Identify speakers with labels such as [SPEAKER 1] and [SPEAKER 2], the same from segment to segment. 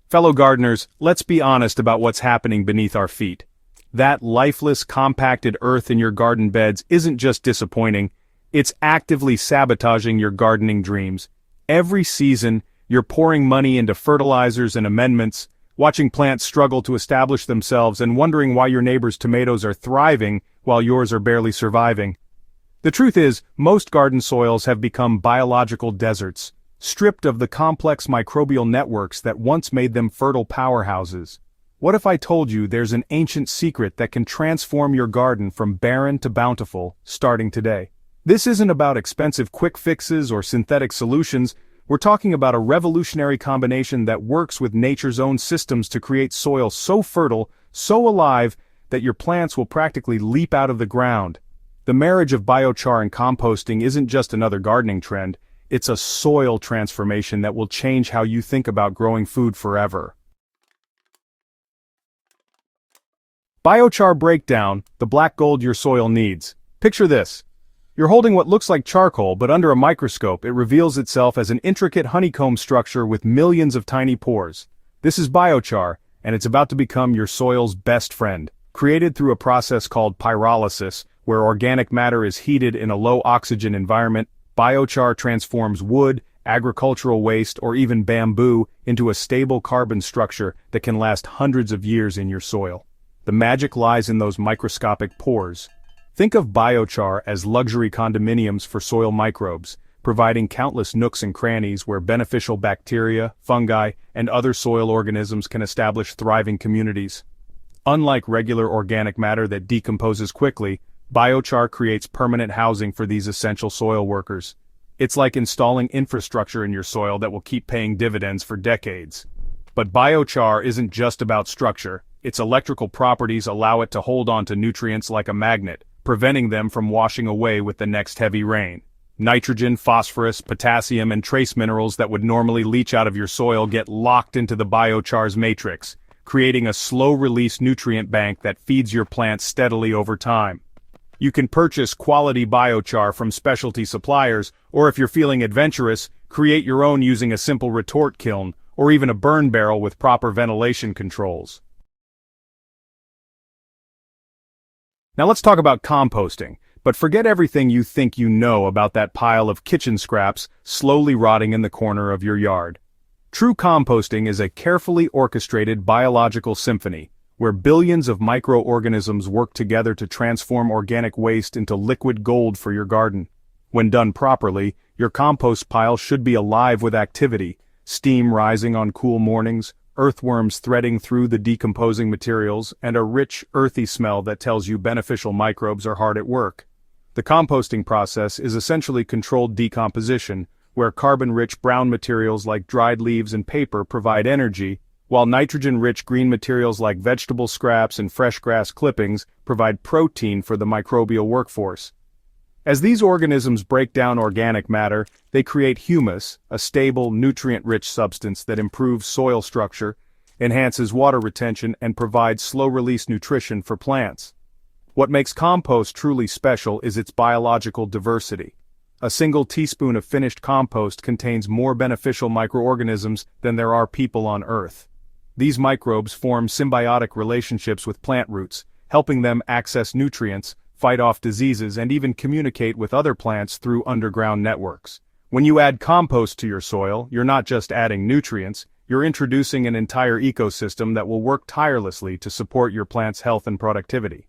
[SPEAKER 1] Fellow gardeners, let's be honest about what's happening beneath our feet. That lifeless, compacted earth in your garden beds isn't just disappointing, it's actively sabotaging your gardening dreams. Every season, you're pouring money into fertilizers and amendments, watching plants struggle to establish themselves and wondering why your neighbor's tomatoes are thriving while yours are barely surviving. The truth is, most garden soils have become biological deserts, stripped of the complex microbial networks that once made them fertile powerhouses. What if I told you there's an ancient secret that can transform your garden from barren to bountiful, starting today? This isn't about expensive quick fixes or synthetic solutions. We're talking about a revolutionary combination that works with nature's own systems to create soil so fertile, so alive, that your plants will practically leap out of the ground. The marriage of biochar and composting isn't just another gardening trend, it's a soil transformation that will change how you think about growing food forever. Biochar breakdown, the black gold your soil needs. Picture this. You're holding what looks like charcoal, but under a microscope it reveals itself as an intricate honeycomb structure with millions of tiny pores. This is biochar, and it's about to become your soil's best friend. Created through a process called pyrolysis, where organic matter is heated in a low-oxygen environment, biochar transforms wood, agricultural waste, or even bamboo into a stable carbon structure that can last hundreds of years in your soil. The magic lies in those microscopic pores. Think of biochar as luxury condominiums for soil microbes, providing countless nooks and crannies where beneficial bacteria, fungi, and other soil organisms can establish thriving communities. Unlike regular organic matter that decomposes quickly, biochar creates permanent housing for these essential soil workers. It's like installing infrastructure in your soil that will keep paying dividends for decades. But biochar isn't just about structure. Its electrical properties allow it to hold on to nutrients like a magnet, preventing them from washing away with the next heavy rain. Nitrogen, phosphorus, potassium, and trace minerals that would normally leach out of your soil get locked into the biochar's matrix, creating a slow-release nutrient bank that feeds your plants steadily over time. You can purchase quality biochar from specialty suppliers, or if you're feeling adventurous, create your own using a simple retort kiln, or even a burn barrel with proper ventilation controls. Now let's talk about composting, but forget everything you think you know about that pile of kitchen scraps slowly rotting in the corner of your yard. True composting is a carefully orchestrated biological symphony, where billions of microorganisms work together to transform organic waste into liquid gold for your garden. When done properly, your compost pile should be alive with activity, steam rising on cool mornings, earthworms threading through the decomposing materials, and a rich, earthy smell that tells you beneficial microbes are hard at work. The composting process is essentially controlled decomposition, where carbon-rich brown materials like dried leaves and paper provide energy, while nitrogen-rich green materials like vegetable scraps and fresh grass clippings provide protein for the microbial workforce. As these organisms break down organic matter, they create humus, a stable, nutrient-rich substance that improves soil structure, enhances water retention, and provides slow-release nutrition for plants. What makes compost truly special is its biological diversity. A single teaspoon of finished compost contains more beneficial microorganisms than there are people on Earth. These microbes form symbiotic relationships with plant roots, helping them access nutrients, fight off diseases, and even communicate with other plants through underground networks. When you add compost to your soil, you're not just adding nutrients, you're introducing an entire ecosystem that will work tirelessly to support your plant's health and productivity.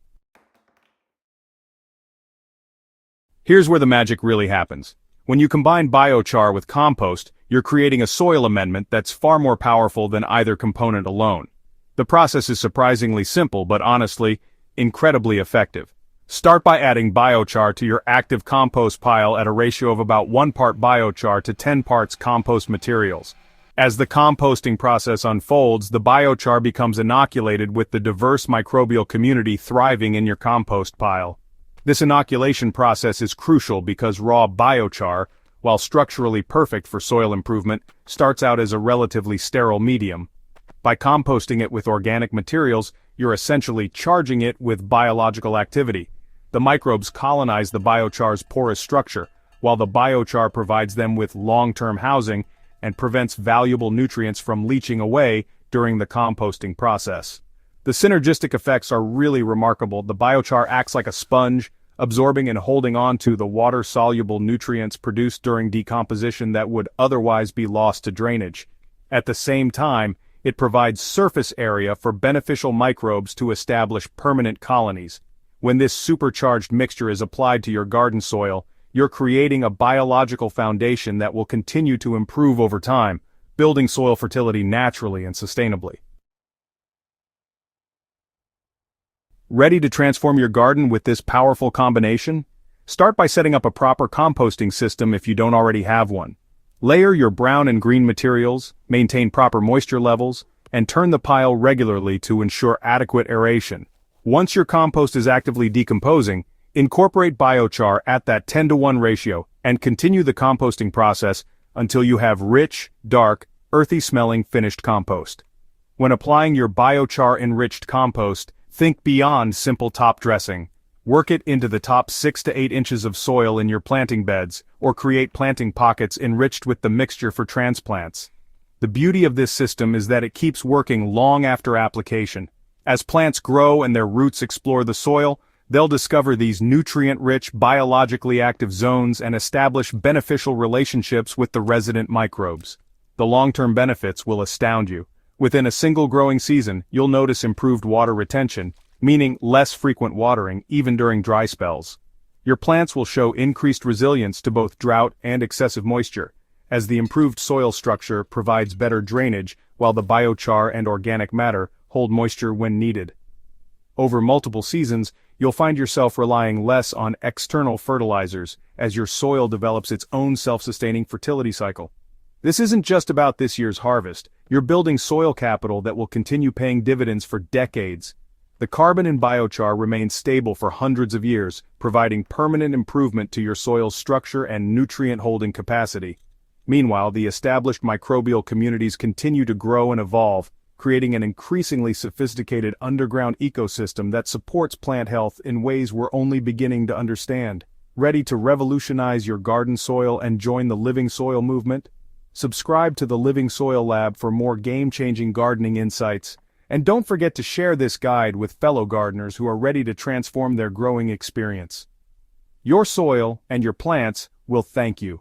[SPEAKER 1] Here's where the magic really happens. When you combine biochar with compost, you're creating a soil amendment that's far more powerful than either component alone. The process is surprisingly simple, but honestly, incredibly effective. Start by adding biochar to your active compost pile at a ratio of about 1 part biochar to 10 parts compost materials. As the composting process unfolds, the biochar becomes inoculated with the diverse microbial community thriving in your compost pile. This inoculation process is crucial because raw biochar, while structurally perfect for soil improvement, starts out as a relatively sterile medium. By composting it with organic materials, you're essentially charging it with biological activity. The microbes colonize the biochar's porous structure, while the biochar provides them with long-term housing and prevents valuable nutrients from leaching away during the composting process. The synergistic effects are really remarkable. The biochar acts like a sponge, absorbing and holding on to the water-soluble nutrients produced during decomposition that would otherwise be lost to drainage. At the same time, it provides surface area for beneficial microbes to establish permanent colonies. When this supercharged mixture is applied to your garden soil, you're creating a biological foundation that will continue to improve over time, building soil fertility naturally and sustainably. Ready to transform your garden with this powerful combination? Start by setting up a proper composting system if you don't already have one. Layer your brown and green materials, maintain proper moisture levels, and turn the pile regularly to ensure adequate aeration. Once your compost is actively decomposing, incorporate biochar at that 10-to-1 ratio and continue the composting process until you have rich, dark, earthy-smelling finished compost. When applying your biochar-enriched compost, think beyond simple top dressing. Work it into the top 6 to 8 inches of soil in your planting beds, or create planting pockets enriched with the mixture for transplants. The beauty of this system is that it keeps working long after application. As plants grow and their roots explore the soil, they'll discover these nutrient-rich, biologically active zones and establish beneficial relationships with the resident microbes. The long-term benefits will astound you. Within a single growing season, you'll notice improved water retention, meaning less frequent watering even during dry spells. Your plants will show increased resilience to both drought and excessive moisture, as the improved soil structure provides better drainage while the biochar and organic matter hold moisture when needed. Over multiple seasons, you'll find yourself relying less on external fertilizers as your soil develops its own self-sustaining fertility cycle. This isn't just about this year's harvest. You're building soil capital that will continue paying dividends for decades. The carbon in biochar remains stable for hundreds of years, providing permanent improvement to your soil's structure and nutrient-holding capacity. Meanwhile, the established microbial communities continue to grow and evolve, creating an increasingly sophisticated underground ecosystem that supports plant health in ways we're only beginning to understand. Ready to revolutionize your garden soil and join the Living Soil movement? Subscribe to the Living Soil Lab for more game-changing gardening insights, and don't forget to share this guide with fellow gardeners who are ready to transform their growing experience. Your soil and your plants will thank you.